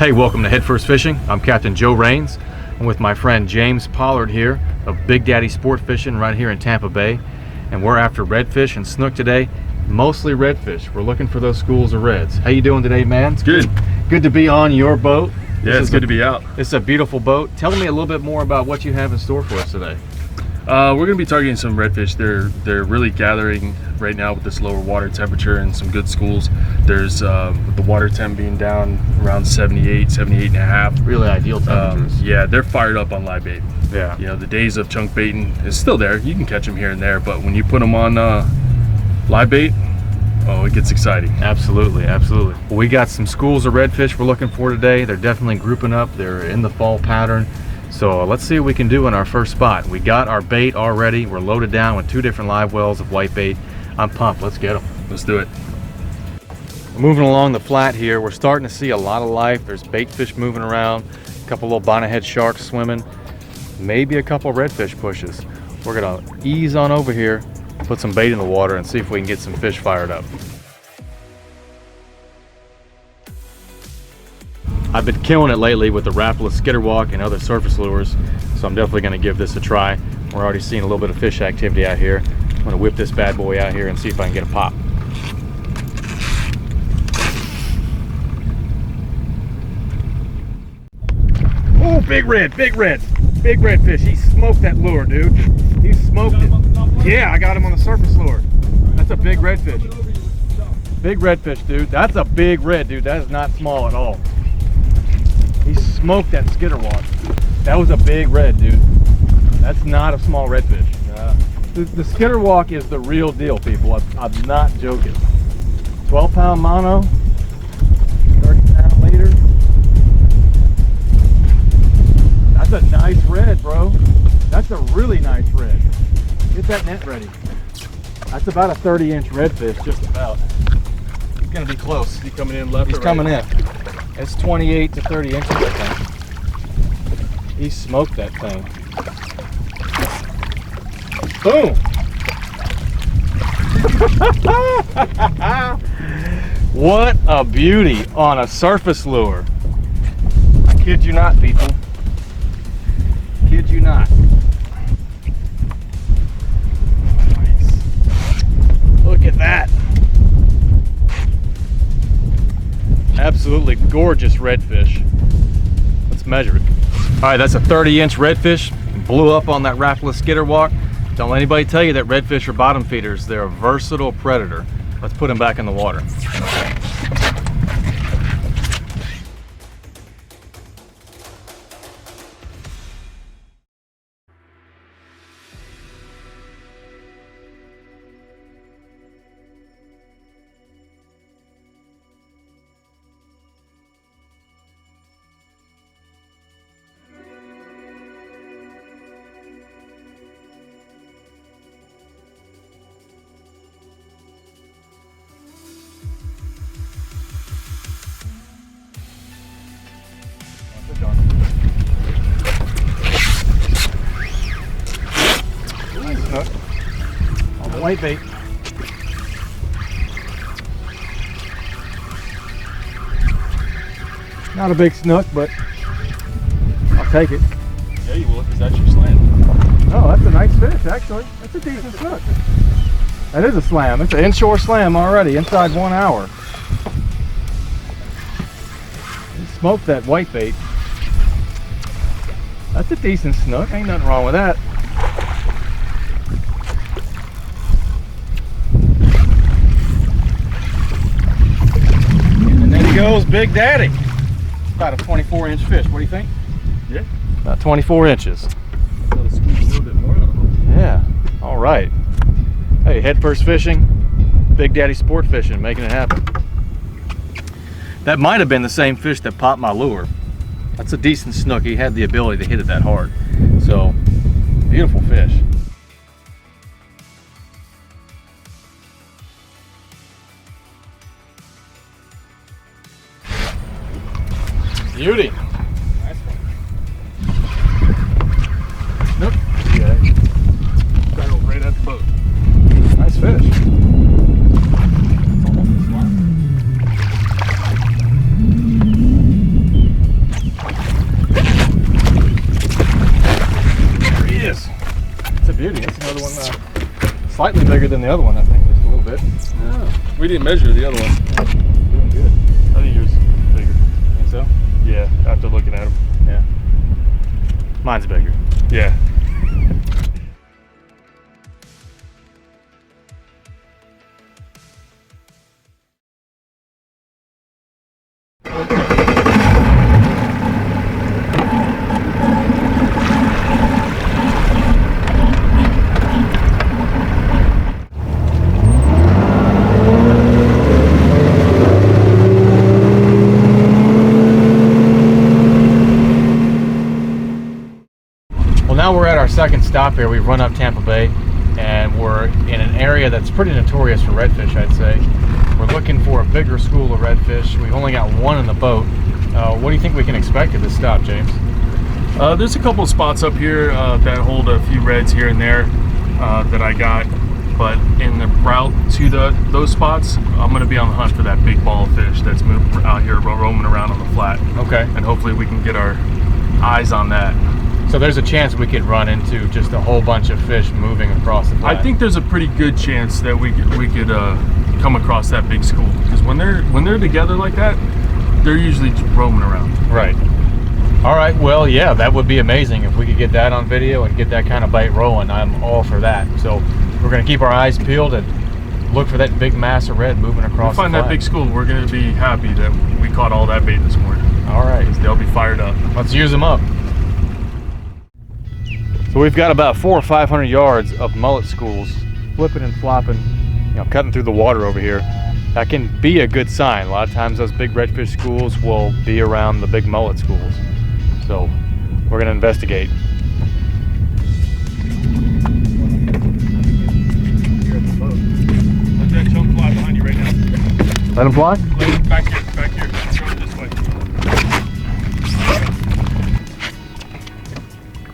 Hey, welcome to Head First Fishing. I'm Captain Joe Rains. I'm with my friend James Pollard here of Big Daddy Sport Fishing right here in Tampa Bay. And we're after redfish and snook today, mostly redfish. We're looking for those schools of reds. How you doing today, man? It's good. Good to be on your boat. Yeah, it's good to be out. It's a beautiful boat. Tell me a little bit more about what you have in store for us today. We're going to be targeting some redfish. They're really gathering right now with this lower water temperature and some good schools. There's with the water temp being down around 78 and a half. Really ideal temperatures. Yeah, they're fired up on live bait. Yeah. You know, the days of chunk baiting is still there. You can catch them here and there, but when you put them on live bait, oh, it gets exciting. Absolutely, absolutely. Well, we got some schools of redfish we're looking for today. They're definitely grouping up. They're in the fall pattern. So let's see what we can do in our first spot. We got our bait already. We're loaded down with 2 different live wells of whitebait. I'm pumped. Let's get them. Let's do it. Moving along the flat here, we're starting to see a lot of life. There's bait fish moving around, a couple little bonnethead sharks swimming, maybe a couple redfish pushes. We're gonna ease on over here, put some bait in the water, and see if we can get some fish fired up. I've been killing it lately with the Rapala Skitterwalk and other surface lures, so I'm definitely going to give this a try. We're already seeing a little bit of fish activity out here. I'm going to whip this bad boy out here and see if I can get a pop. Oh, big red fish. He smoked that lure, dude. He smoked it. Yeah, I got him on the surface lure. That's a big redfish. Big redfish, dude. That's a big red, dude. That is not small at all. He smoked that Skitterwalk. That was a big red, dude. That's not a small redfish. The Skitterwalk is the real deal, people. I'm not joking. 12-pound mono, 30-pound leader. That's a nice red, bro. That's a really nice red. Get that net ready. That's about a 30-inch redfish, just about. He's gonna be close. Is he coming in left? He's or coming right? in. It's 28 to 30 inches, I think. He smoked that thing. Boom! What a beauty on a surface lure. I kid you not, people. Kid you not. Nice. Look at that. Absolutely gorgeous redfish. Let's measure it. All right, that's a 30-inch redfish. Blew up on that Rapala Skitterwalk. Don't let anybody tell you that redfish are bottom feeders. They're a versatile predator. Let's put him back in the water. Snook on the whitebait. Not a big snook, but I'll take it. Yeah, you will, because that's your slam. Oh, that's a nice fish, actually. That's a decent snook. That is a slam. It's an inshore slam already, inside 1 hour. He smoked that whitebait. That's a decent snook. Ain't nothing wrong with that. And then he goes Big Daddy. About a 24-inch fish. What do you think? Yeah. About 24 inches. Gotta squeeze a little bit more out of them. Yeah. All right. Hey, Head First Fishing, Big Daddy Sport Fishing, making it happen. That might have been the same fish that popped my lure. That's a decent snook. He had the ability to hit it that hard. So, beautiful fish. Beauty. Nice one. Nope. Yeah. Got over right at the boat. Nice fish. slightly bigger than the other one, I think, just a little bit. Oh, we didn't measure the other one. Doing good. I think yours is bigger. Think so? Yeah, after looking at them. Yeah. Mine's bigger. Yeah. Well, now we're at our second stop here. We've run up Tampa Bay, and we're in an area that's pretty notorious for redfish, I'd say. We're looking for a bigger school of redfish. We've only got one in the boat. What do you think we can expect at this stop, James? There's a couple of spots up here that hold a few reds here and there that I got, but in the route to those spots, I'm going to be on the hunt for that big ball of fish that's out here roaming around on the flat. Okay. And hopefully we can get our eyes on that. So there's a chance we could run into just a whole bunch of fish moving across the flat. I think there's a pretty good chance that we could come across that big school, because when they're together like that, they're usually just roaming around. Right. All right. Well, yeah, that would be amazing if we could get that on video and get that kind of bite rolling. I'm all for that. So we're going to keep our eyes peeled and look for that big mass of red moving across the flat. If we find that big school, we're going to be happy that we caught all that bait this morning. All right. They'll be fired up. Let's use them up. So we've got about 400 or 500 yards of mullet schools flipping and flopping, cutting through the water over here. That can be a good sign. A lot of times those big redfish schools will be around the big mullet schools. So we're going to investigate. Let that chunk fly behind you right now. Let him fly? Back here. Throw it this way.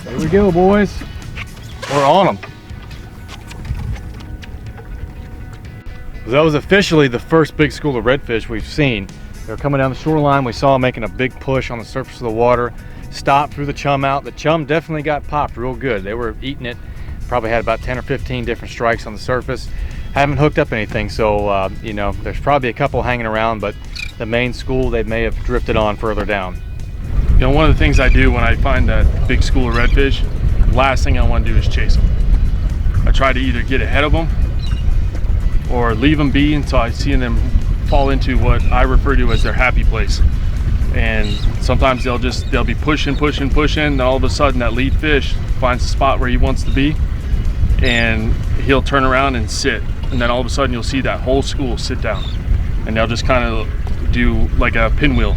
There we go, boys. We're on them. That was officially the first big school of redfish we've seen. They were coming down the shoreline. We saw them making a big push on the surface of the water. Stopped, threw the chum out. The chum definitely got popped real good. They were eating it. Probably had about 10 or 15 different strikes on the surface. Haven't hooked up anything, so there's probably a couple hanging around, but the main school they may have drifted on further down. One of the things I do when I find that big school of redfish, last thing I want to do is chase them. I try to either get ahead of them or leave them be until I see them fall into what I refer to as their happy place. And sometimes they'll be pushing, and all of a sudden that lead fish finds the spot where he wants to be, and he'll turn around and sit, and then all of a sudden you'll see that whole school sit down, and they'll just kind of do like a pinwheel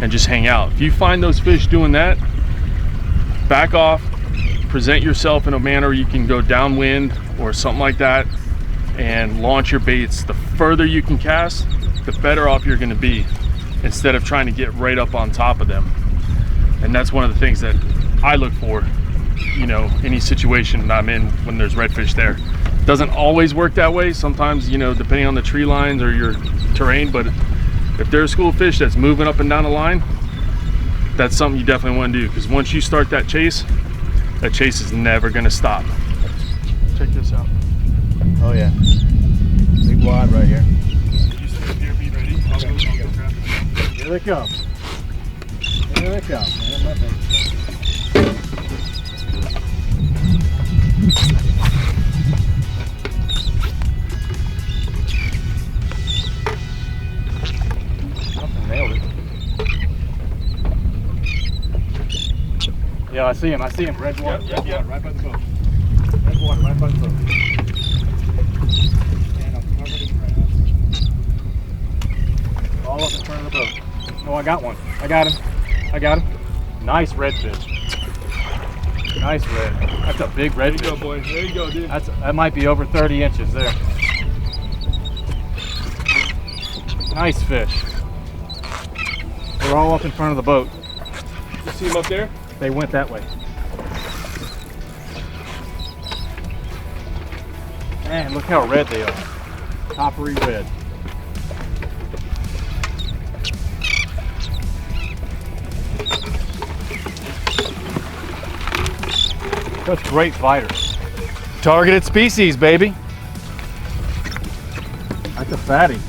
and just hang out. If you find those fish doing that, back off, present yourself in a manner you can go downwind or something like that, and launch your baits. The further you can cast, the better off you're going to be, instead of trying to get right up on top of them. And that's one of the things that I look for, any situation I'm in when there's redfish there. Doesn't always work that way. Sometimes, depending on the tree lines or your terrain, but if there's a school of fish that's moving up and down the line, that's something you definitely want to do, because once you start that chase is never going to stop. Check this out. Oh yeah, big wad right here. You stay here, be ready. I'll go grab it. Here they come. Here they come. Man, my thing. Something nailed it. Yeah, I see him. Red water. Yep. Right by the boat. Red water, right by the boat. And I'm covered in grass. All up in front of the boat. Oh, I got one. I got him. Nice redfish. Nice red. That's a big redfish. There you go, boy. There you go, dude. That might be over 30 inches there. Nice fish. They're all up in front of the boat. You see him up there? They went that way. Man, look how red they are. Coppery red. That's great fighters. Targeted species, baby. That's a fatty.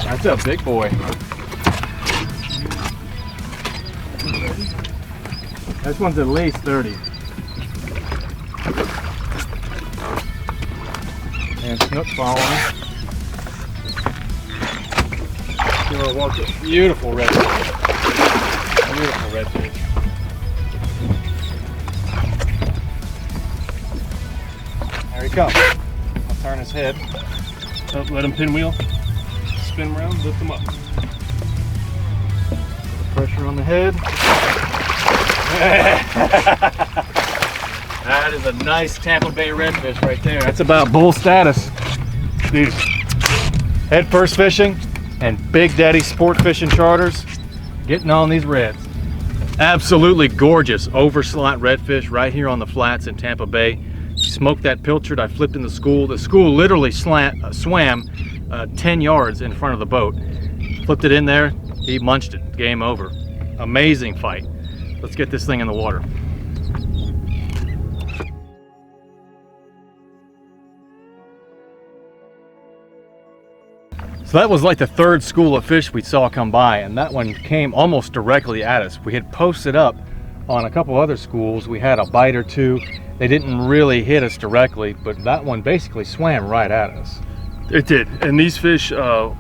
That's a big boy. This one's at least 30. And snook following. Beautiful redfish. Beautiful redfish. There he comes. I'll turn his head. Oh, let him pinwheel. Spin around, lift him up. Pressure on the head. That is a nice Tampa Bay redfish right there. That's about bull status. Dude, head first fishing and Big Daddy sport fishing charters getting on these reds. Absolutely gorgeous overslot redfish right here on the flats in Tampa Bay. Smoked that pilchard. I flipped in the school. The school literally swam 10 yards in front of the boat. Flipped it in there. He munched it. Game over. Amazing fight. Let's get this thing in the water. So that was like the third school of fish we saw come by, and that one came almost directly at us. We had posted up on a couple other schools. We had a bite or two. They didn't really hit us directly, but that one basically swam right at us. It did, and these fish,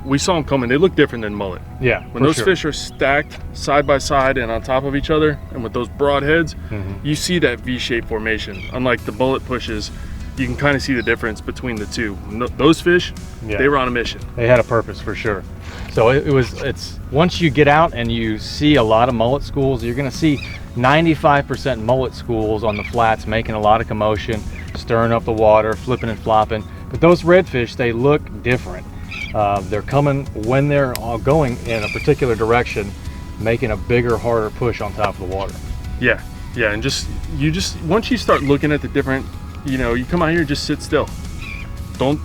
we saw them coming. They look different than mullet. Yeah, when those fish are stacked side by side and on top of each other, and with those broad heads, you see that V-shaped formation. Unlike the bullet pushes, you can kind of see the difference between the two. Those fish, they were on a mission. They had a purpose for sure. So it's once you get out and you see a lot of mullet schools, you're going to see 95% mullet schools on the flats making a lot of commotion, stirring up the water, flipping and flopping. But those redfish, they look different. They're coming when they're going in a particular direction, making a bigger, harder push on top of the water. Yeah, and once you start looking at the different, you come out here and just sit still. Don't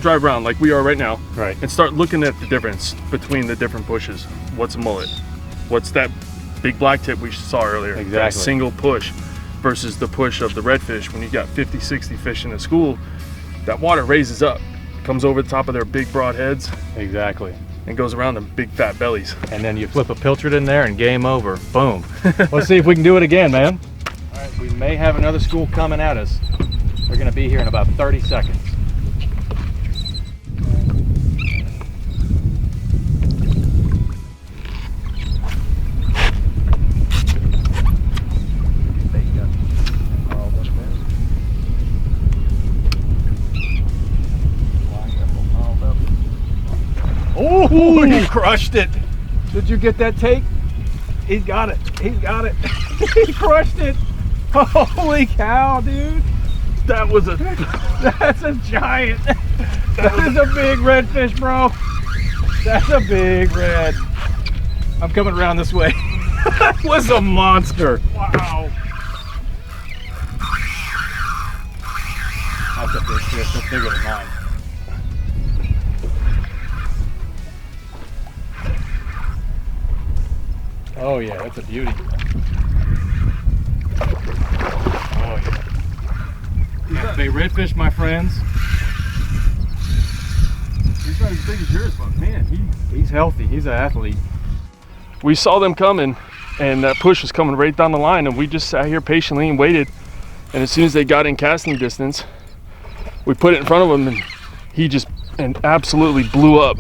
drive around like we are right now. Right. And start looking at the difference between the different pushes. What's a mullet? What's that big black tip we saw earlier? Exactly. That single push versus the push of the redfish. When you got 50, 60 fish in a school, that water raises up, comes over the top of their big broad heads. Exactly. And goes around them big fat bellies. And then you flip a pilchard in there and game over. Boom. Let's see if we can do it again, man. All right, we may have another school coming at us. They're gonna be here in about 30 seconds. Oh, he crushed it. Did you get that take? He's got it. He's got it. He crushed it. Holy cow, dude. That's a giant. That is a big redfish, bro. That's a big red. I'm coming around this way. That was a monster. Wow. That's a big fish. That's bigger than mine. Oh yeah, that's a beauty. Oh yeah. Tampa Bay redfish, my friends. He's not as big as yours, but man, he's healthy. He's an athlete. We saw them coming, and that push was coming right down the line, and we just sat here patiently and waited. And as soon as they got in casting distance, we put it in front of him, and he just absolutely blew up.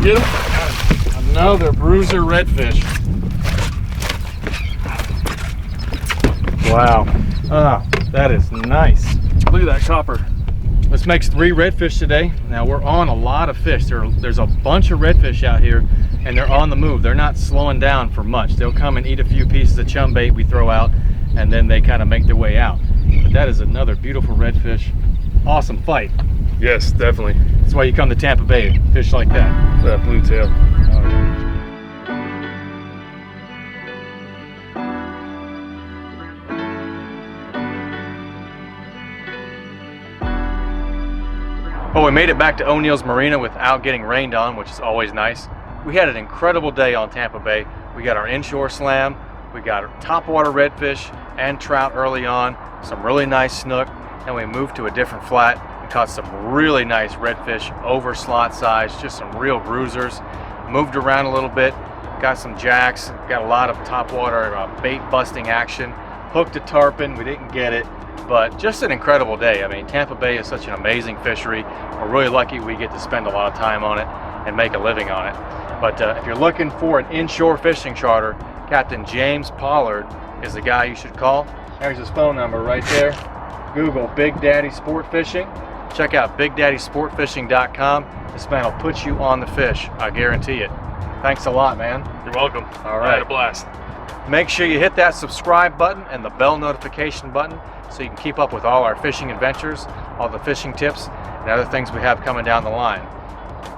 Get him. Another bruiser redfish. Wow. Ah, that is nice. Look at that copper. This makes 3 redfish today. Now we're on a lot of fish. There's a bunch of redfish out here and they're on the move. They're not slowing down for much. They'll come and eat a few pieces of chum bait we throw out and then they kind of make their way out. But that is another beautiful redfish. Awesome fight. Yes, definitely. That's why you come to Tampa Bay, fish like that. That blue tail. Oh, yeah. Well, we made it back to O'Neill's Marina without getting rained on, which is always nice. We had an incredible day on Tampa Bay. We got our inshore slam, we got our topwater redfish and trout early on, some really nice snook, and we moved to a different flat and caught some really nice redfish over slot size, just some real bruisers. Moved around a little bit, got some jacks, got a lot of topwater bait busting action. Hooked a tarpon, we didn't get it, but just an incredible day. I mean, Tampa Bay is such an amazing fishery. We're really lucky we get to spend a lot of time on it and make a living on it. But if you're looking for an inshore fishing charter, Captain James Pollard is the guy you should call. There's his phone number right there. Google Big Daddy Sport Fishing. Check out BigDaddySportFishing.com. This man will put you on the fish, I guarantee it. Thanks a lot, man. You're welcome. All I right. had a blast. Make sure you hit that subscribe button and the bell notification button so you can keep up with all our fishing adventures, all the fishing tips, and other things we have coming down the line.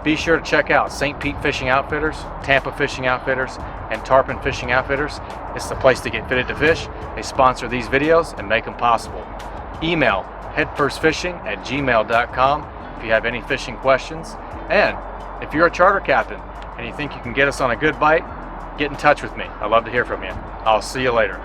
Be sure to check out St. Pete Fishing Outfitters, Tampa Fishing Outfitters, and Tarpon Fishing Outfitters. It's the place to get fitted to fish. They sponsor these videos and make them possible. Email headfirstfishing@gmail.com if you have any fishing questions. And if you're a charter captain and you think you can get us on a good bite, get in touch with me. I'd love to hear from you. I'll see you later.